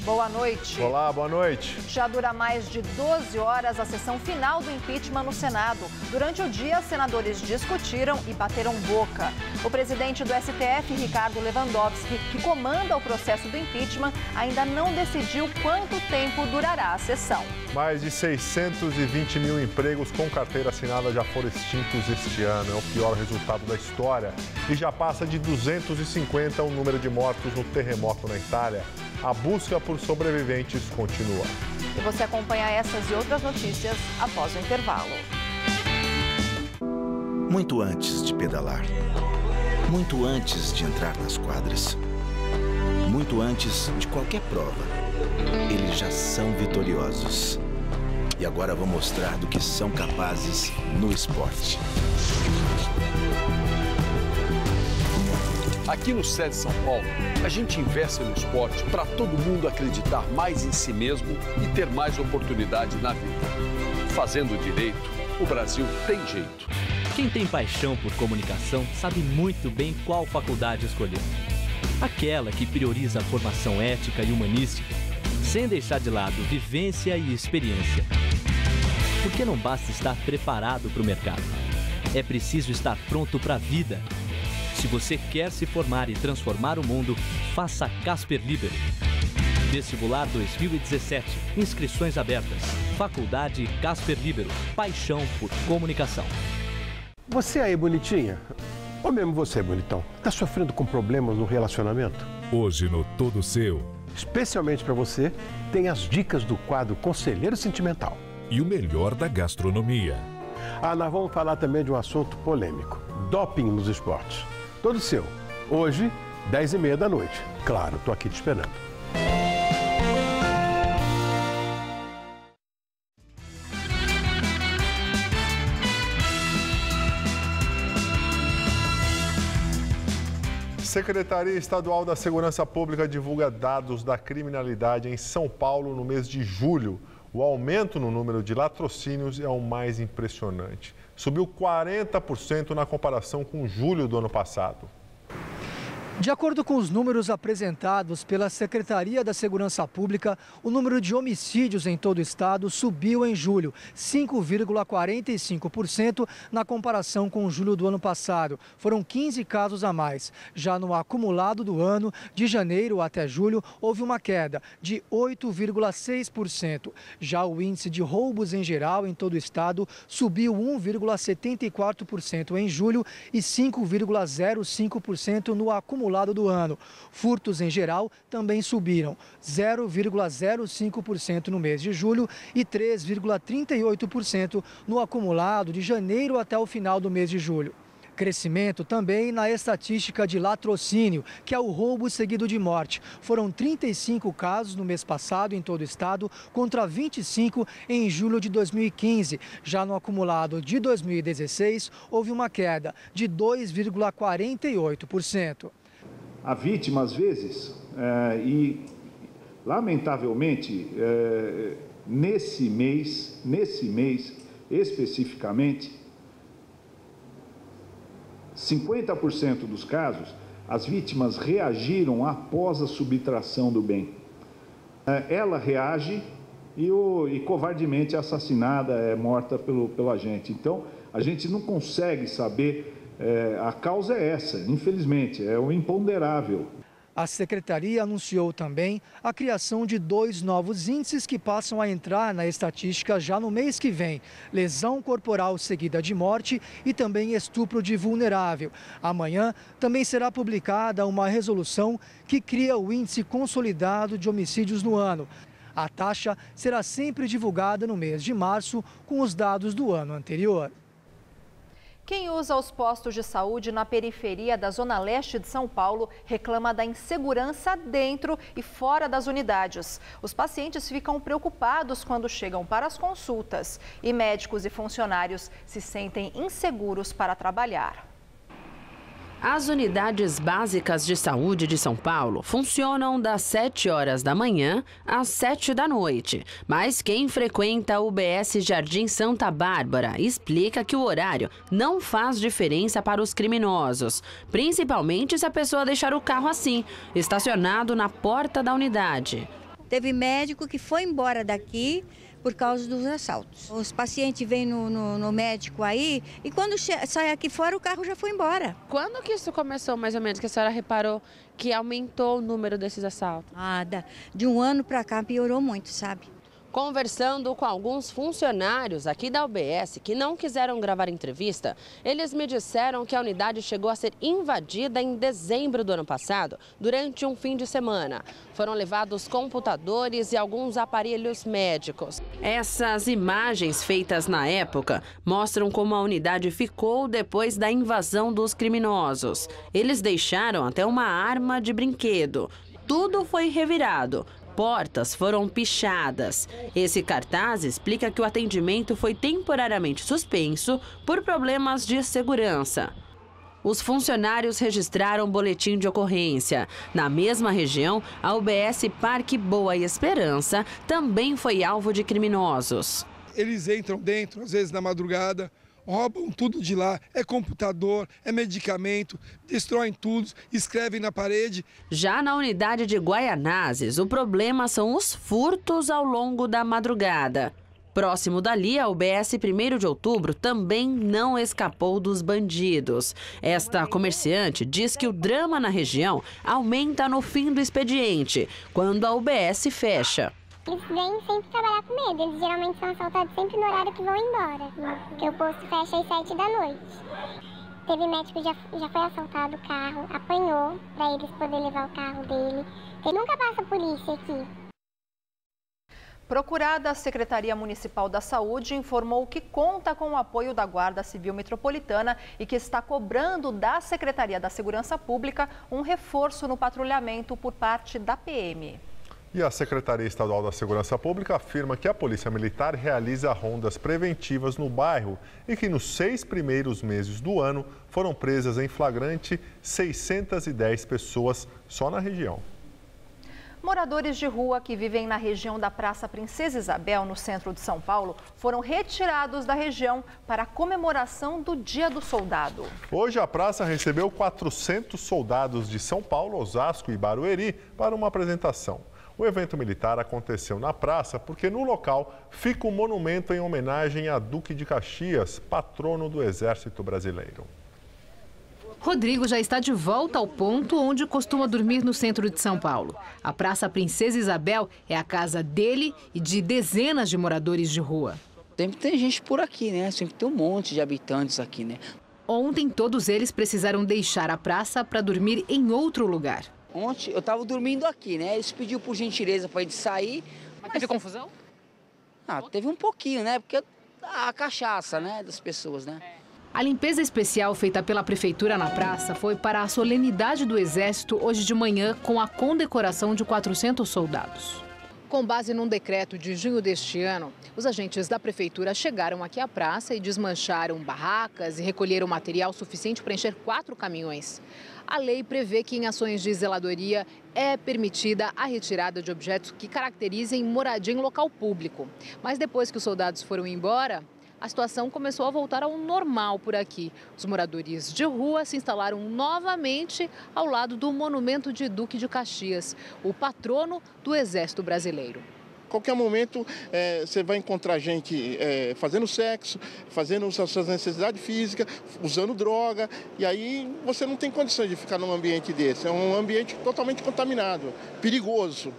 boa noite. Olá, boa noite. Já dura mais de 12 horas a sessão final do impeachment no Senado. Durante o dia, senadores discutiram e bateram boca. O presidente do STF, Ricardo Lewandowski, que comanda o processo do impeachment, ainda não decidiu quanto tempo durará a sessão. Mais de 620 mil empregos com carteira assinada já foram extintos este ano. É o pior resultado da história. E já passa de 250 o número de mortos no terremoto na Itália. A busca por sobreviventes continua. E você acompanha essas e outras notícias após o intervalo. Muito antes de pedalar. Muito antes de entrar nas quadras. Muito antes de qualquer prova. Eles já são vitoriosos. E agora vou mostrar do que são capazes no esporte. Aqui no SED São Paulo, a gente investe no esporte para todo mundo acreditar mais em si mesmo e ter mais oportunidade na vida. Fazendo direito, o Brasil tem jeito. Quem tem paixão por comunicação sabe muito bem qual faculdade escolher. Aquela que prioriza a formação ética e humanística, sem deixar de lado vivência e experiência. Porque não basta estar preparado para o mercado. É preciso estar pronto para a vida. Se você quer se formar e transformar o mundo, faça Casper Libero. Vestibular 2017. Inscrições abertas. Faculdade Casper Libero. Paixão por comunicação. Você aí, bonitinha? Ou mesmo você, bonitão? Tá sofrendo com problemas no relacionamento? Hoje no Todo Seu. Especialmente para você, tem as dicas do quadro Conselheiro Sentimental. E o melhor da gastronomia. Nós vamos falar também de um assunto polêmico. Doping nos esportes. Todo Seu. Hoje, 10h30 da noite. Claro, tô aqui te esperando. Secretaria Estadual da Segurança Pública divulga dados da criminalidade em São Paulo no mês de julho. O aumento no número de latrocínios é o mais impressionante. Subiu 40% na comparação com julho do ano passado. De acordo com os números apresentados pela Secretaria da Segurança Pública, o número de homicídios em todo o estado subiu em julho, 5,45% na comparação com julho do ano passado. Foram 15 casos a mais. Já no acumulado do ano, de janeiro até julho, houve uma queda de 8,6%. Já o índice de roubos em geral em todo o estado subiu 1,74% em julho e 5,05% no acumulado do ano. Furtos em geral também subiram, 0,05% no mês de julho e 3,38% no acumulado de janeiro até o final do mês de julho. Crescimento também na estatística de latrocínio, que é o roubo seguido de morte. Foram 35 casos no mês passado em todo o estado, contra 25 em julho de 2015. Já no acumulado de 2016, houve uma queda de 2,48%. A vítima, às vezes, e lamentavelmente, nesse mês especificamente, 50% dos casos, as vítimas reagiram após a subtração do bem. Ela reage e covardemente é assassinada, é morta pelo agente. Então, a gente não consegue saber. A causa é essa, infelizmente, é o imponderável. A Secretaria anunciou também a criação de 2 novos índices que passam a entrar na estatística já no mês que vem: lesão corporal seguida de morte e também estupro de vulnerável. Amanhã também será publicada uma resolução que cria o índice consolidado de homicídios no ano. A taxa será sempre divulgada no mês de março com os dados do ano anterior. Quem usa os postos de saúde na periferia da Zona Leste de São Paulo reclama da insegurança dentro e fora das unidades. Os pacientes ficam preocupados quando chegam para as consultas e médicos e funcionários se sentem inseguros para trabalhar. As unidades básicas de saúde de São Paulo funcionam das 7 horas da manhã às 7 da noite. Mas quem frequenta o UBS Jardim Santa Bárbara explica que o horário não faz diferença para os criminosos, principalmente se a pessoa deixar o carro assim, estacionado na porta da unidade. Teve médico que foi embora daqui por causa dos assaltos. Os pacientes vêm no médico aí e quando sai aqui fora o carro já foi embora. Quando que isso começou, mais ou menos, que a senhora reparou que aumentou o número desses assaltos? De um ano para cá piorou muito, sabe? Conversando com alguns funcionários aqui da UBS que não quiseram gravar entrevista, eles me disseram que a unidade chegou a ser invadida em dezembro do ano passado, durante um fim de semana. Foram levados computadores e alguns aparelhos médicos. Essas imagens feitas na época mostram como a unidade ficou depois da invasão dos criminosos. Eles deixaram até uma arma de brinquedo. Tudo foi revirado. Portas foram pichadas. Esse cartaz explica que o atendimento foi temporariamente suspenso por problemas de segurança. Os funcionários registraram boletim de ocorrência. Na mesma região, a UBS Parque Boa e Esperança também foi alvo de criminosos. Eles entram dentro, às vezes na madrugada, roubam tudo de lá, é computador, é medicamento, destroem tudo, escrevem na parede. Já na unidade de Guaianazes, o problema são os furtos ao longo da madrugada. Próximo dali, a UBS 1º de outubro também não escapou dos bandidos. Esta comerciante diz que o drama na região aumenta no fim do expediente, quando a UBS fecha. Eles vêm sempre trabalhar com medo, eles geralmente são assaltados sempre no horário que vão embora, porque o posto fecha às 7 da noite. Teve médico que já foi assaltado o carro, apanhou para eles poderem levar o carro dele. Nunca passa polícia aqui. Procurada, a Secretaria Municipal da Saúde informou que conta com o apoio da Guarda Civil Metropolitana e que está cobrando da Secretaria da Segurança Pública um reforço no patrulhamento por parte da PM. E a Secretaria Estadual da Segurança Pública afirma que a Polícia Militar realiza rondas preventivas no bairro e que nos 6 primeiros meses do ano foram presas em flagrante 610 pessoas só na região. Moradores de rua que vivem na região da Praça Princesa Isabel, no centro de São Paulo, foram retirados da região para a comemoração do Dia do Soldado. Hoje a praça recebeu 400 soldados de São Paulo, Osasco e Barueri para uma apresentação. O evento militar aconteceu na praça porque no local fica um monumento em homenagem a Duque de Caxias, patrono do Exército Brasileiro. Rodrigo já está de volta ao ponto onde costuma dormir no centro de São Paulo. A Praça Princesa Isabel é a casa dele e de dezenas de moradores de rua. Sempre tem gente por aqui, né? Sempre tem um monte de habitantes aqui, né? Ontem, todos eles precisaram deixar a praça para dormir em outro lugar. Ontem eu estava dormindo aqui, né? Eles pediram por gentileza para a gente sair. Mas teve confusão? Teve um pouquinho, né? Porque a cachaça, né? Das pessoas, né? A limpeza especial feita pela Prefeitura na praça foi para a solenidade do Exército hoje de manhã com a condecoração de 400 soldados. Com base num decreto de junho deste ano, os agentes da Prefeitura chegaram aqui à praça e desmancharam barracas e recolheram material suficiente para encher 4 caminhões. A lei prevê que em ações de zeladoria é permitida a retirada de objetos que caracterizem moradia em local público. Mas depois que os soldados foram embora, a situação começou a voltar ao normal por aqui. Os moradores de rua se instalaram novamente ao lado do monumento de Duque de Caxias, o patrono do Exército Brasileiro. Qualquer momento você vai encontrar gente fazendo sexo, fazendo suas necessidades físicas, usando droga, e aí você não tem condições de ficar num ambiente desse. É um ambiente totalmente contaminado, perigoso.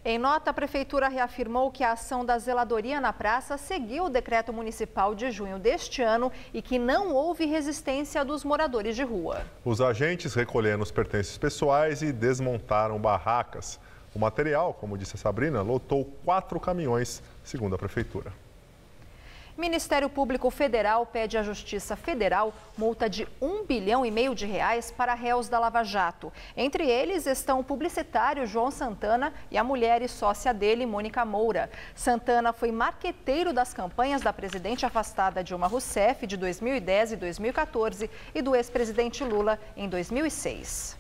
Em nota, a Prefeitura reafirmou que a ação da zeladoria na praça seguiu o decreto municipal de junho deste ano e que não houve resistência dos moradores de rua. Os agentes recolheram os pertences pessoais e desmontaram barracas. O material, como disse a Sabrina, lotou 4 caminhões, segundo a Prefeitura. Ministério Público Federal pede à Justiça Federal multa de R$1,5 bilhão para réus da Lava Jato. Entre eles estão o publicitário João Santana e a mulher e sócia dele, Mônica Moura. Santana foi marqueteiro das campanhas da presidente afastada Dilma Rousseff de 2010 e 2014 e do ex-presidente Lula em 2006.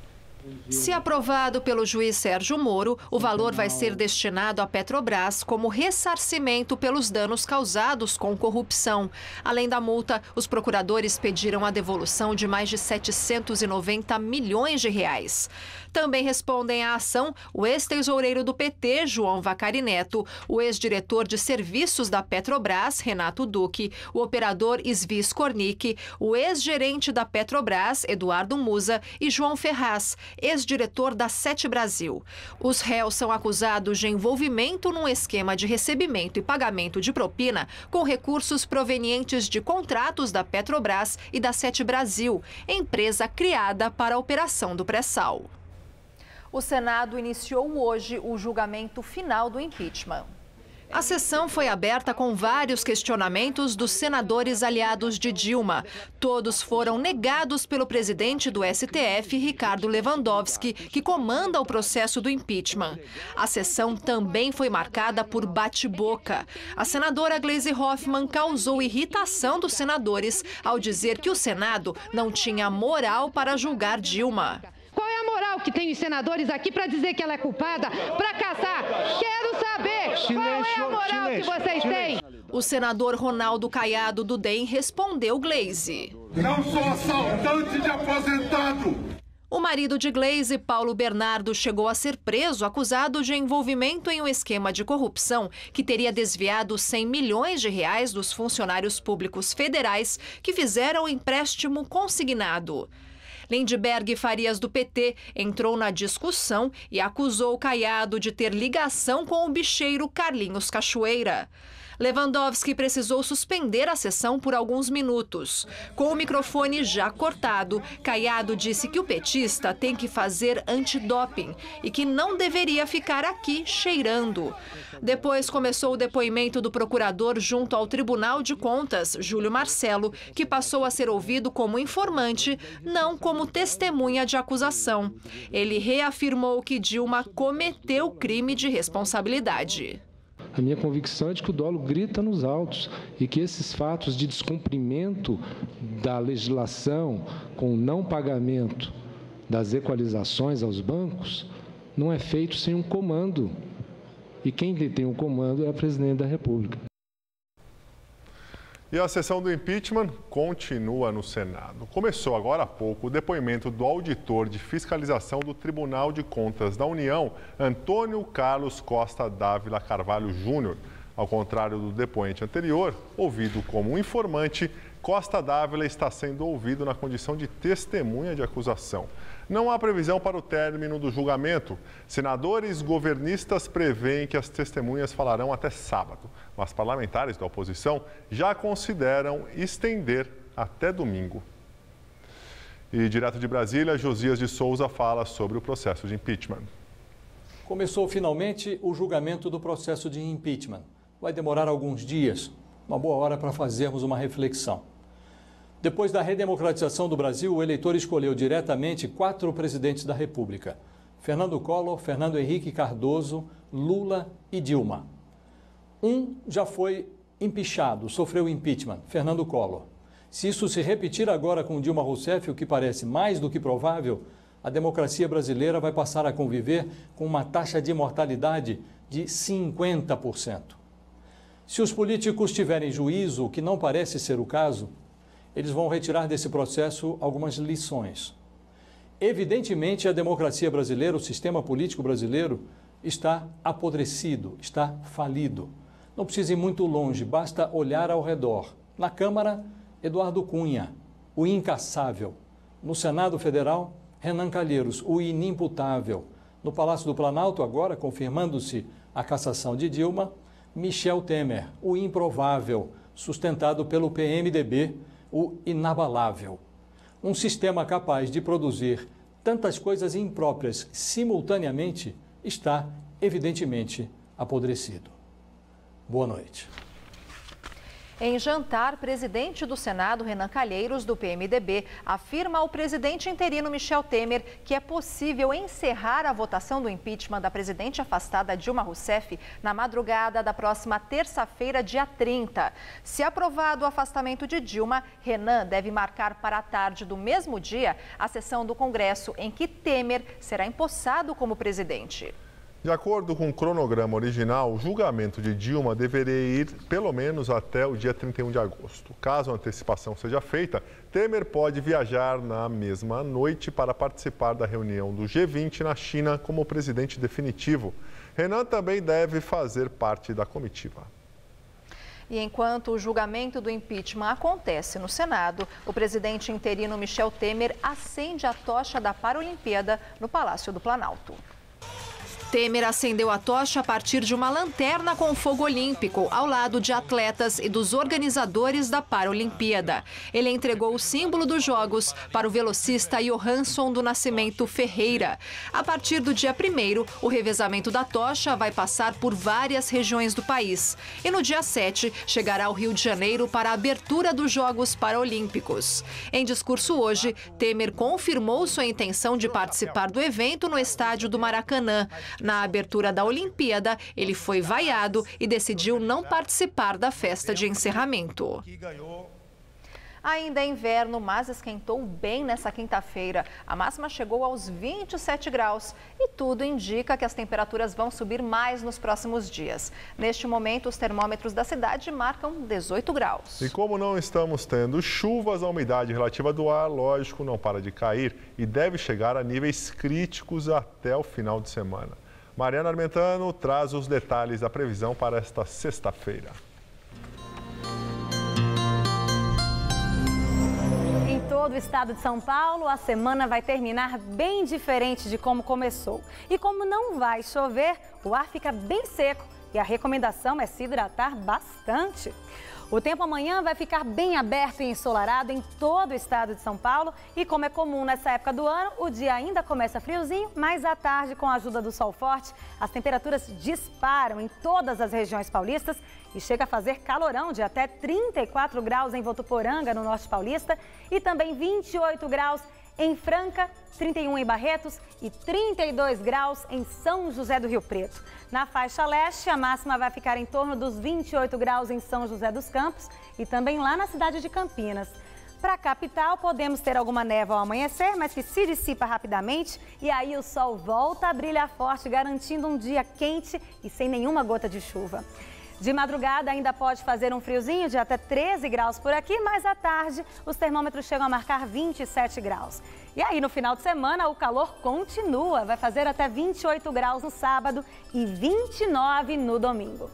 Se aprovado pelo juiz Sérgio Moro, o valor vai ser destinado à Petrobras como ressarcimento pelos danos causados com corrupção. Além da multa, os procuradores pediram a devolução de mais de R$790 milhões. Também respondem à ação o ex-tesoureiro do PT, João Vacari Neto, o ex-diretor de serviços da Petrobras, Renato Duque, o operador Isvi Skornik, o ex-gerente da Petrobras, Eduardo Musa, e João Ferraz, ex-diretor da Sete Brasil. Os réus são acusados de envolvimento num esquema de recebimento e pagamento de propina com recursos provenientes de contratos da Petrobras e da Sete Brasil, empresa criada para a operação do pré-sal. O Senado iniciou hoje o julgamento final do impeachment. A sessão foi aberta com vários questionamentos dos senadores aliados de Dilma. Todos foram negados pelo presidente do STF, Ricardo Lewandowski, que comanda o processo do impeachment. A sessão também foi marcada por bate-boca. A senadora Gleisi Hoffmann causou irritação dos senadores ao dizer que o Senado não tinha moral para julgar Dilma. Qual é a moral que tem os senadores aqui para dizer que ela é culpada, para caçar? Quero saber qual é a moral que vocês têm. O senador Ronaldo Caiado do DEM respondeu Gleisi. Não sou assaltante de aposentado. O marido de Gleisi, Paulo Bernardo, chegou a ser preso acusado de envolvimento em um esquema de corrupção que teria desviado 100 milhões de reais dos funcionários públicos federais que fizeram o empréstimo consignado. Lindbergh Farias, do PT, entrou na discussão e acusou Caiado de ter ligação com o bicheiro Carlinhos Cachoeira. Lewandowski precisou suspender a sessão por alguns minutos. Com o microfone já cortado, Caiado disse que o petista tem que fazer antidoping e que não deveria ficar aqui cheirando. Depois começou o depoimento do procurador junto ao Tribunal de Contas, Júlio Marcelo, que passou a ser ouvido como informante, não como testemunha de acusação. Ele reafirmou que Dilma cometeu crime de responsabilidade. A minha convicção é de que o dolo grita nos autos e que esses fatos de descumprimento da legislação com não pagamento das equalizações aos bancos não é feito sem um comando. E quem detém o comando é a presidente da República. E a sessão do impeachment continua no Senado. Começou agora há pouco o depoimento do auditor de fiscalização do Tribunal de Contas da União, Antônio Carlos Costa Dávila Carvalho Júnior. Ao contrário do depoente anterior, ouvido como informante, Costa Dávila está sendo ouvido na condição de testemunha de acusação. Não há previsão para o término do julgamento. Senadores governistas prevêem que as testemunhas falarão até sábado, mas parlamentares da oposição já consideram estender até domingo. E direto de Brasília, Josias de Souza fala sobre o processo de impeachment. Começou finalmente o julgamento do processo de impeachment. Vai demorar alguns dias, uma boa hora para fazermos uma reflexão. Depois da redemocratização do Brasil, o eleitor escolheu diretamente 4 presidentes da República: Fernando Collor, Fernando Henrique Cardoso, Lula e Dilma. Um já foi impeachado, sofreu impeachment, Fernando Collor. Se isso se repetir agora com Dilma Rousseff, o que parece mais do que provável, a democracia brasileira vai passar a conviver com uma taxa de mortalidade de 50%. Se os políticos tiverem juízo, o que não parece ser o caso, eles vão retirar desse processo algumas lições. Evidentemente, a democracia brasileira, o sistema político brasileiro, está apodrecido, está falido. Não precisa ir muito longe, basta olhar ao redor. Na Câmara, Eduardo Cunha, o incaçável. No Senado Federal, Renan Calheiros, o inimputável. No Palácio do Planalto, agora, confirmando-se a cassação de Dilma, Michel Temer, o improvável, sustentado pelo PMDB, o inabalável. Um sistema capaz de produzir tantas coisas impróprias simultaneamente está, evidentemente, apodrecido. Boa noite. Em jantar, presidente do Senado, Renan Calheiros, do PMDB, afirma ao presidente interino Michel Temer que é possível encerrar a votação do impeachment da presidente afastada Dilma Rousseff na madrugada da próxima terça-feira, dia 30. Se aprovado o afastamento de Dilma, Renan deve marcar para a tarde do mesmo dia a sessão do Congresso em que Temer será empossado como presidente. De acordo com o cronograma original, o julgamento de Dilma deveria ir pelo menos até o dia 31 de agosto. Caso a antecipação seja feita, Temer pode viajar na mesma noite para participar da reunião do G20 na China como presidente definitivo. Renan também deve fazer parte da comitiva. E enquanto o julgamento do impeachment acontece no Senado, o presidente interino Michel Temer acende a tocha da Paralimpíada no Palácio do Planalto. Temer acendeu a tocha a partir de uma lanterna com fogo olímpico, ao lado de atletas e dos organizadores da Paralimpíada. Ele entregou o símbolo dos Jogos para o velocista Johansson do Nascimento Ferreira. A partir do dia 1º, o revezamento da tocha vai passar por várias regiões do país. E no dia 7, chegará ao Rio de Janeiro para a abertura dos Jogos Paralímpicos. Em discurso hoje, Temer confirmou sua intenção de participar do evento no estádio do Maracanã. Na abertura da Olimpíada, ele foi vaiado e decidiu não participar da festa de encerramento. Ainda é inverno, mas esquentou bem nessa quinta-feira. A máxima chegou aos 27 graus e tudo indica que as temperaturas vão subir mais nos próximos dias. Neste momento, os termômetros da cidade marcam 18 graus. E como não estamos tendo chuvas, a umidade relativa do ar, lógico, não para de cair e deve chegar a níveis críticos até o final de semana. Mariana Armentano traz os detalhes da previsão para esta sexta-feira. Em todo o estado de São Paulo, a semana vai terminar bem diferente de como começou. E como não vai chover, o ar fica bem seco e a recomendação é se hidratar bastante. O tempo amanhã vai ficar bem aberto e ensolarado em todo o estado de São Paulo. E como é comum nessa época do ano, o dia ainda começa friozinho, mas à tarde, com a ajuda do sol forte, as temperaturas disparam em todas as regiões paulistas e chega a fazer calorão de até 34 graus em Votuporanga, no norte paulista, e também 28 graus em Franca, 31 em Barretos e 32 graus em São José do Rio Preto. Na faixa leste, a máxima vai ficar em torno dos 28 graus em São José dos Campos e também lá na cidade de Campinas. Para a capital, podemos ter alguma névoa ao amanhecer, mas que se dissipa rapidamente e aí o sol volta a brilhar forte, garantindo um dia quente e sem nenhuma gota de chuva. De madrugada ainda pode fazer um friozinho de até 13 graus por aqui, mas à tarde os termômetros chegam a marcar 27 graus. E aí no final de semana o calor continua, vai fazer até 28 graus no sábado e 29 no domingo.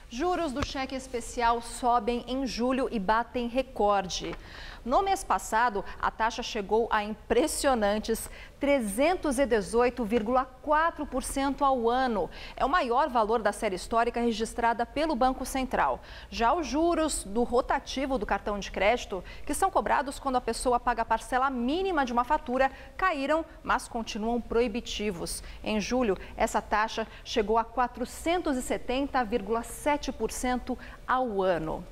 Juros do cheque especial sobem em julho e batem recorde. No mês passado, a taxa chegou a impressionantes 318,4% ao ano. É o maior valor da série histórica registrada pelo Banco Central. Já os juros do rotativo do cartão de crédito, que são cobrados quando a pessoa paga a parcela mínima de uma fatura, caíram, mas continuam proibitivos. Em julho, essa taxa chegou a 470,7% ao ano.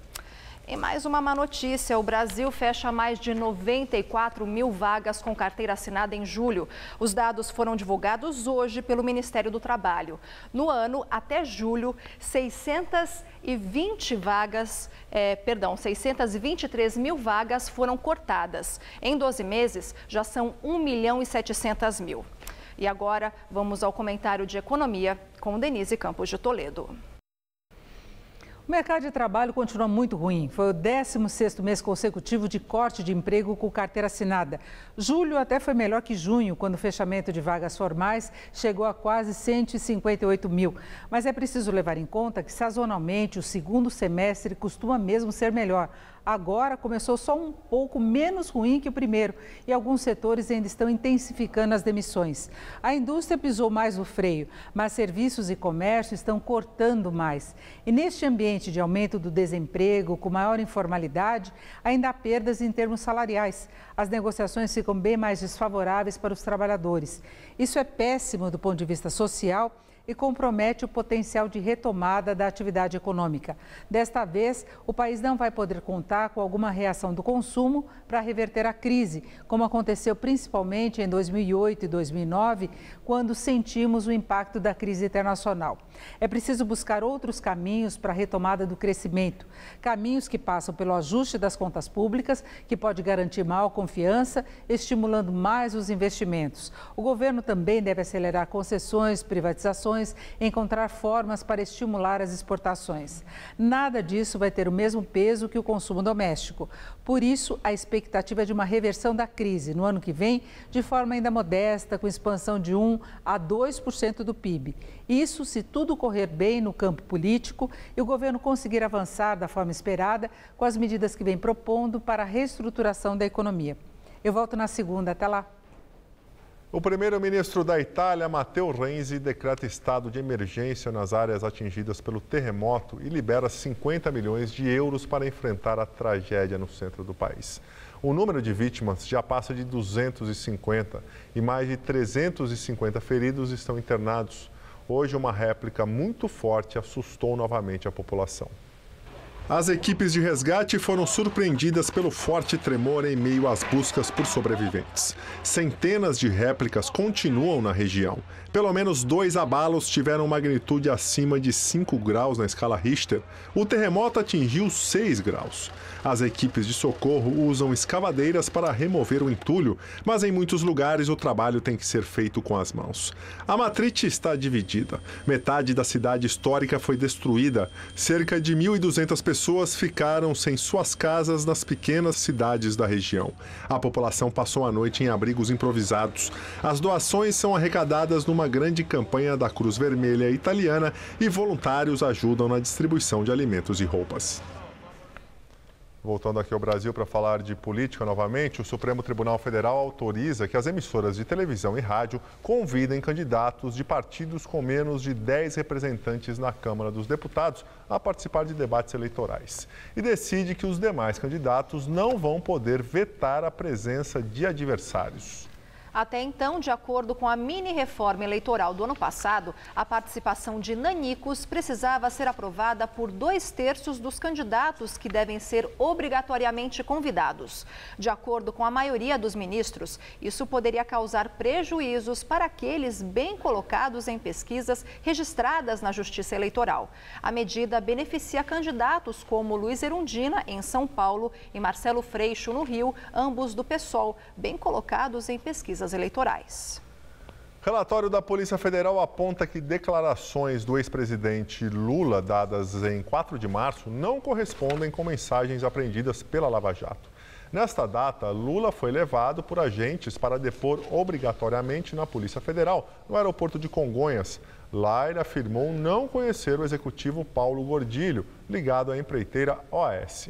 E mais uma má notícia, o Brasil fecha mais de 94 mil vagas com carteira assinada em julho. Os dados foram divulgados hoje pelo Ministério do Trabalho. No ano, até julho, 623 mil vagas foram cortadas. Em 12 meses, já são 1.700.000. E agora, vamos ao comentário de economia com Denise Campos de Toledo. O mercado de trabalho continua muito ruim. Foi o 16º mês consecutivo de corte de emprego com carteira assinada. Julho até foi melhor que junho, quando o fechamento de vagas formais chegou a quase 158 mil. Mas é preciso levar em conta que, sazonalmente, o segundo semestre costuma mesmo ser melhor. Agora começou só um pouco menos ruim que o primeiro e alguns setores ainda estão intensificando as demissões. A indústria pisou mais no freio, mas serviços e comércio estão cortando mais. E neste ambiente de aumento do desemprego, com maior informalidade, ainda há perdas em termos salariais. As negociações ficam bem mais desfavoráveis para os trabalhadores. Isso é péssimo do ponto de vista social e compromete o potencial de retomada da atividade econômica. Desta vez, o país não vai poder contar com alguma reação do consumo para reverter a crise, como aconteceu principalmente em 2008 e 2009, quando sentimos o impacto da crise internacional. É preciso buscar outros caminhos para a retomada do crescimento, caminhos que passam pelo ajuste das contas públicas, que pode garantir maior confiança, estimulando mais os investimentos. O governo também deve acelerar concessões, privatizações, encontrar formas para estimular as exportações. Nada disso vai ter o mesmo peso que o consumo doméstico. Por isso, a expectativa é de uma reversão da crise no ano que vem, de forma ainda modesta, com expansão de 1 a 2% do PIB. Isso se tudo correr bem no campo político e o governo conseguir avançar da forma esperada com as medidas que vem propondo para a reestruturação da economia. Eu volto na segunda. Até lá. O primeiro-ministro da Itália, Matteo Renzi, decreta estado de emergência nas áreas atingidas pelo terremoto e libera 50 milhões de euros para enfrentar a tragédia no centro do país. O número de vítimas já passa de 250 e mais de 350 feridos estão internados. Hoje, uma réplica muito forte assustou novamente a população. As equipes de resgate foram surpreendidas pelo forte tremor em meio às buscas por sobreviventes. Centenas de réplicas continuam na região. Pelo menos 2 abalos tiveram magnitude acima de 5 graus na escala Richter. O terremoto atingiu 6 graus. As equipes de socorro usam escavadeiras para remover o entulho, mas em muitos lugares o trabalho tem que ser feito com as mãos. A Matrice está dividida. Metade da cidade histórica foi destruída. Cerca de 1.200 pessoas ficaram sem suas casas nas pequenas cidades da região. A população passou a noite em abrigos improvisados. As doações são arrecadadas numa grande campanha da Cruz Vermelha italiana e voluntários ajudam na distribuição de alimentos e roupas. Voltando aqui ao Brasil para falar de política novamente, o Supremo Tribunal Federal autoriza que as emissoras de televisão e rádio convidem candidatos de partidos com menos de 10 representantes na Câmara dos Deputados a participar de debates eleitorais. E decide que os demais candidatos não vão poder vetar a presença de adversários. Até então, de acordo com a mini-reforma eleitoral do ano passado, a participação de nanicos precisava ser aprovada por 2/3 dos candidatos que devem ser obrigatoriamente convidados. De acordo com a maioria dos ministros, isso poderia causar prejuízos para aqueles bem colocados em pesquisas registradas na Justiça Eleitoral. A medida beneficia candidatos como Luiz Erundina, em São Paulo, e Marcelo Freixo, no Rio, ambos do PSOL, bem colocados em pesquisas eleitorais. Relatório da Polícia Federal aponta que declarações do ex-presidente Lula dadas em 4 de março não correspondem com mensagens apreendidas pela Lava Jato. Nesta data, Lula foi levado por agentes para depor obrigatoriamente na Polícia Federal, no aeroporto de Congonhas. Lá ele afirmou não conhecer o executivo Paulo Gordilho, ligado à empreiteira OAS.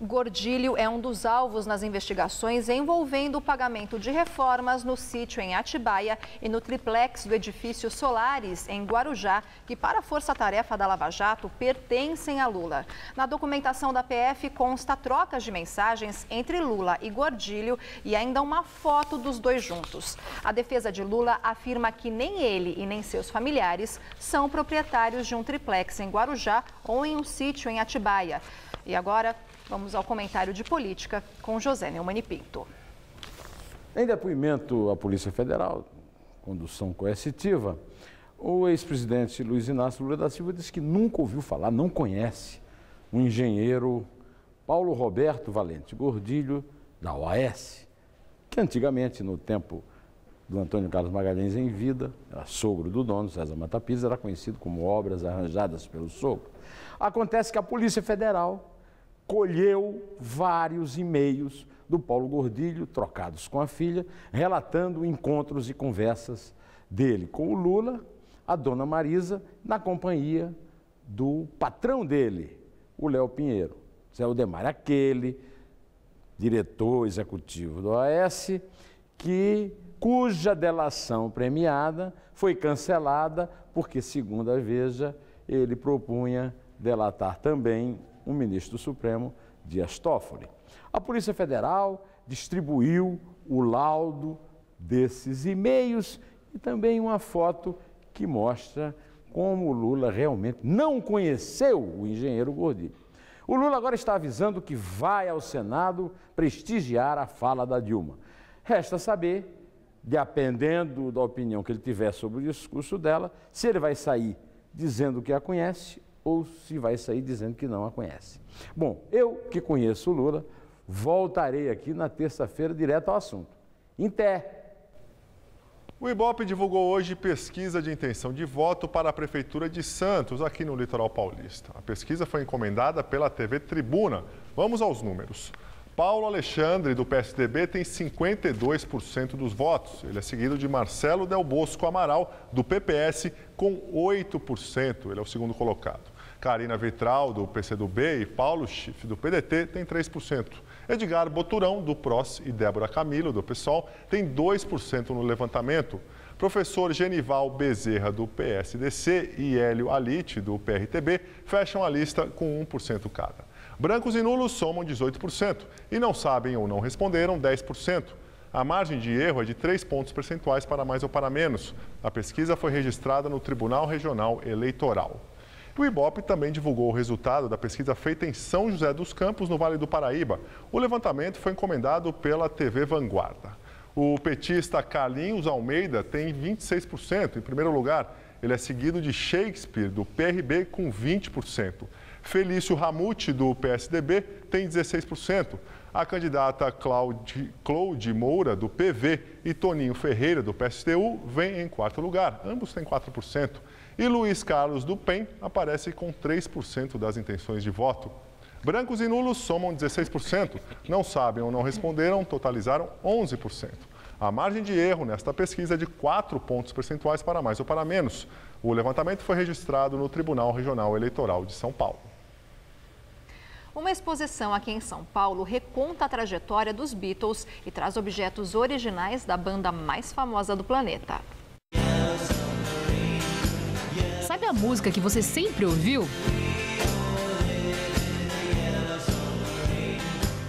Gordilho é um dos alvos nas investigações envolvendo o pagamento de reformas no sítio em Atibaia e no triplex do edifício Solares, em Guarujá, que para a força-tarefa da Lava Jato pertencem a Lula. Na documentação da PF consta trocas de mensagens entre Lula e Gordilho e ainda uma foto dos dois juntos. A defesa de Lula afirma que nem ele e nem seus familiares são proprietários de um triplex em Guarujá ou em um sítio em Atibaia. E agora, vamos ao comentário de política com José Neumann e Pinto. Em depoimento à Polícia Federal, condução coercitiva, o ex-presidente Luiz Inácio Lula da Silva disse que nunca ouviu falar, não conhece, o engenheiro Paulo Roberto Valente Gordilho, da OAS, que antigamente, no tempo do Antônio Carlos Magalhães em vida, era sogro do dono, César Mata Pisa, era conhecido como obras arranjadas pelo sogro. Acontece que a Polícia Federal colheu vários e-mails do Paulo Gordilho, trocados com a filha, relatando encontros e conversas dele com o Lula, a dona Marisa, na companhia do patrão dele, o Léo Pinheiro, Zé Aldemar, aquele diretor executivo do OAS, cuja delação premiada foi cancelada porque, segundo a Veja, ele propunha delatar também o ministro do Supremo, Dias Toffoli. A Polícia Federal distribuiu o laudo desses e-mails e também uma foto que mostra como o Lula realmente não conheceu o engenheiro Gordilho. O Lula agora está avisando que vai ao Senado prestigiar a fala da Dilma. Resta saber, dependendo da opinião que ele tiver sobre o discurso dela, se ele vai sair dizendo que a conhece ou se vai sair dizendo que não a conhece. Bom, eu que conheço o Lula, voltarei aqui na terça-feira direto ao assunto. Em pé! O Ibope divulgou hoje pesquisa de intenção de voto para a Prefeitura de Santos, aqui no litoral paulista. A pesquisa foi encomendada pela TV Tribuna. Vamos aos números. Paulo Alexandre, do PSDB, tem 52% dos votos. Ele é seguido de Marcelo Del Bosco Amaral, do PPS, com 8%. Ele é o segundo colocado. Karina Vitral, do PCdoB, e Paulo Schiff, do PDT, tem 3%. Edgar Boturão, do PROS, e Débora Camilo, do PSOL, tem 2% no levantamento. Professor Genival Bezerra, do PSDC, e Hélio Alite, do PRTB, fecham a lista com 1% cada. Brancos e nulos somam 18% e não sabem ou não responderam 10%. A margem de erro é de 3 pontos percentuais para mais ou para menos. A pesquisa foi registrada no Tribunal Regional Eleitoral. O Ibope também divulgou o resultado da pesquisa feita em São José dos Campos, no Vale do Paraíba. O levantamento foi encomendado pela TV Vanguarda. O petista Carlinhos Almeida tem 26%. Em primeiro lugar, ele é seguido de Shakespeare, do PRB, com 20%. Felício Ramute, do PSDB, tem 16%. A candidata Cláudia Moura, do PV, e Toninho Ferreira, do PSTU, vem em quarto lugar. Ambos têm 4%. E Luiz Carlos, do PEN, aparece com 3% das intenções de voto. Brancos e nulos somam 16%. Não sabem ou não responderam, totalizaram 11%. A margem de erro nesta pesquisa é de 4 pontos percentuais para mais ou para menos. O levantamento foi registrado no Tribunal Regional Eleitoral de São Paulo. Uma exposição aqui em São Paulo reconta a trajetória dos Beatles e traz objetos originais da banda mais famosa do planeta. Sabe a música que você sempre ouviu?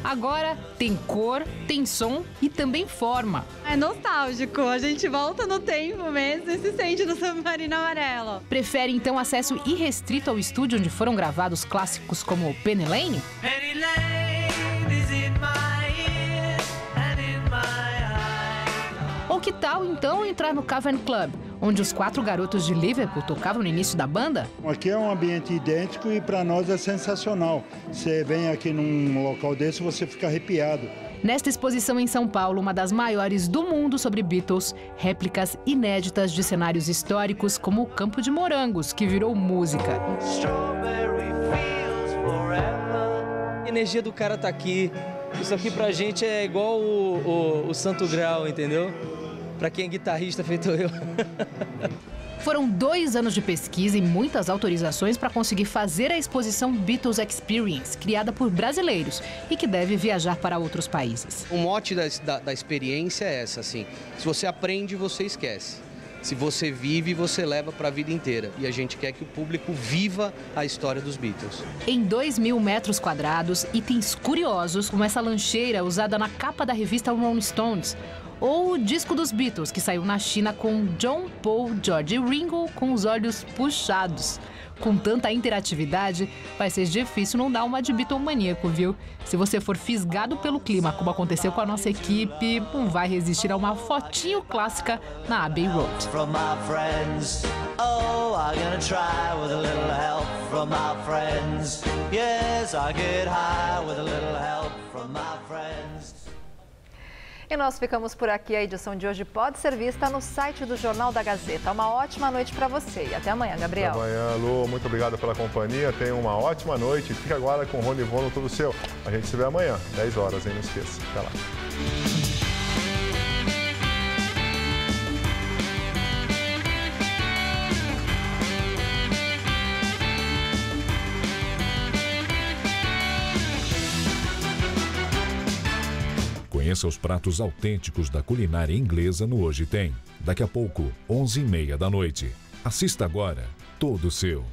Agora tem cor, tem som e também forma. É nostálgico, a gente volta no tempo mesmo e se sente no Submarino Amarelo. Prefere então acesso irrestrito ao estúdio onde foram gravados clássicos como Penny Lane? Penny Lane is in my ear and in my eye. Ou que tal então entrar no Cavern Club, onde os 4 garotos de Liverpool tocavam no início da banda? Aqui é um ambiente idêntico e para nós é sensacional. Você vem aqui num local desse, você fica arrepiado. Nesta exposição em São Paulo, uma das maiores do mundo sobre Beatles, réplicas inéditas de cenários históricos como o Campo de Morangos, que virou música. A energia do cara tá aqui. Isso aqui pra gente é igual o Santo Grau, entendeu? Pra quem é guitarrista, feito eu. Foram 2 anos de pesquisa e muitas autorizações para conseguir fazer a exposição Beatles Experience, criada por brasileiros e que deve viajar para outros países. O mote da experiência é essa, assim, se você aprende, você esquece. Se você vive, você leva para a vida inteira. E a gente quer que o público viva a história dos Beatles. Em 2.000 metros quadrados, itens curiosos como essa lancheira usada na capa da revista Rolling Stones, ou o disco dos Beatles, que saiu na China com John, Paul, George e Ringo com os olhos puxados. Com tanta interatividade, vai ser difícil não dar uma de Beatlemaníaco, viu? Se você for fisgado pelo clima, como aconteceu com a nossa equipe, não vai resistir a uma fotinho clássica na Abbey Road. E nós ficamos por aqui. A edição de hoje pode ser vista no site do Jornal da Gazeta. Uma ótima noite para você e até amanhã, Gabriel. Até amanhã, Lu. Muito obrigado pela companhia. Tenha uma ótima noite. Fica agora com o Rony Vono, tudo seu. A gente se vê amanhã, 10 horas, hein? Não esqueça. Até lá. Conheça os pratos autênticos da culinária inglesa no Hoje Tem. Daqui a pouco, 11h30 da noite. Assista agora, todo seu.